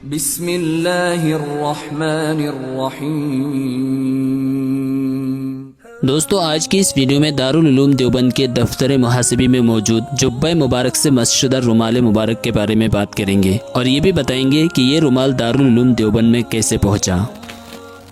بسم اللہ الرحمن الرحیم۔ دوستو آج کی اس ویڈیو میں دارالعلوم دیوبند کے دفتر محاسبی میں موجود جبہ مبارک سے مس شدہ رومال مبارک کے بارے میں بات کریں گے اور یہ بھی بتائیں گے کہ یہ رومال دارالعلوم دیوبند میں کیسے پہنچا۔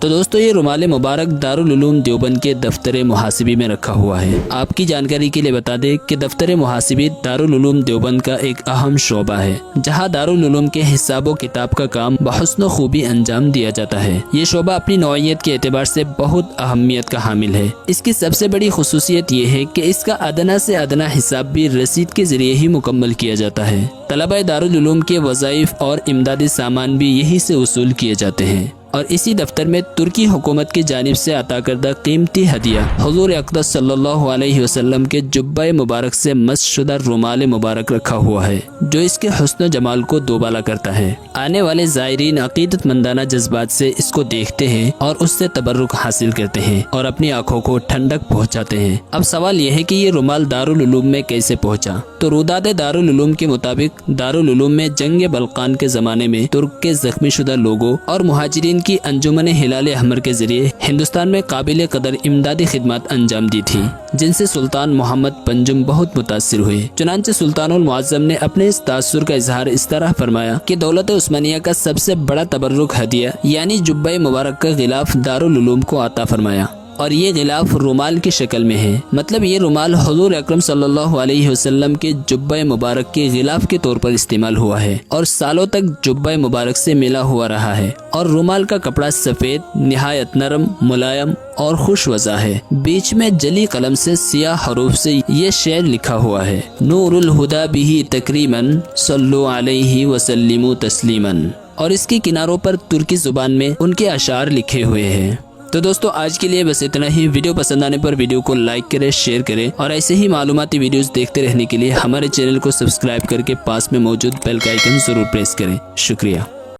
تو دوستو یہ رومال مبارک دارالعلوم دیوبند کے دفتر محاسبی میں رکھا ہوا ہے۔ آپ کی جانکاری کے لیے بتا دیں کہ دفتر محاسبی دارالعلوم دیوبند کا ایک اہم شعبہ ہے، جہاں دارالعلوم کے حساب و کتاب کا کام بحسن و خوبی انجام دیا جاتا ہے۔ یہ شعبہ اپنی نوعیت کے اعتبار سے بہت اہمیت کا حامل ہے۔ اس کی سب سے بڑی خصوصیت یہ ہے کہ اس کا ادنا سے ادنا حساب بھی رسید کے ذریعے ہی مکمل کیا جاتا ہے۔ طلبہ دارالعلوم کے وظائف اور امدادی سامان بھی یہی سے وصول کیے جاتے ہیں، اور اسی دفتر میں ترکی حکومت کی جانب سے عطا کردہ قیمتی ہدیہ حضور اقدس صلی اللہ علیہ وسلم کے جبہ مبارک سے مس شدہ رومال مبارک رکھا ہوا ہے، جو اس کے حسن و جمال کو دوبالا کرتا ہے۔ آنے والے زائرین عقیدت مندانہ جذبات سے اس کو دیکھتے ہیں اور اس سے تبرک حاصل کرتے ہیں اور اپنی آنکھوں کو ٹھنڈک پہنچاتے ہیں۔ اب سوال یہ ہے کہ یہ رومال دارالعلوم میں کیسے پہنچا؟ تو روداد دارالعلوم کے مطابق دارالعلوم میں جنگ بلقان کے زمانے میں ترک کے زخمی شدہ لوگوں اور مہاجرین کی انجمن ہلال احمر کے ذریعے ہندوستان میں قابل قدر امدادی خدمات انجام دی تھی، جن سے سلطان محمد پنجم بہت متاثر ہوئے۔ چنانچہ سلطان المعظم نے اپنے اس تاثر کا اظہار اس طرح فرمایا کہ دولت عثمانیہ کا سب سے بڑا تبرک ہدیہ یعنی جبہ مبارک کا غلاف دارالعلوم کو عطا فرمایا، اور یہ غلاف رومال کی شکل میں ہے۔ مطلب یہ رومال حضور اکرم صلی اللہ علیہ وسلم کے جبہ مبارک کے غلاف کے طور پر استعمال ہوا ہے اور سالوں تک جبہ مبارک سے ملا ہوا رہا ہے۔ اور رومال کا کپڑا سفید، نہایت نرم، ملائم اور خوش وضع ہے۔ بیچ میں جلی قلم سے سیاہ حروف سے یہ شعر لکھا ہوا ہے: نور الہدا بہ تکریما صلو علیہ وسلموا تسلیما، اور اس کے کناروں پر ترکی زبان میں ان کے اشعار لکھے ہوئے ہیں۔ تو دوستو آج کے لیے بس اتنا ہی۔ ویڈیو پسند آنے پر ویڈیو کو لائک کریں، شیئر کریں، اور ایسے ہی معلوماتی ویڈیوز دیکھتے رہنے کے لیے ہمارے چینل کو سبسکرائب کر کے پاس میں موجود بیل کا آئیکن ضرور پریس کریں۔ شکریہ۔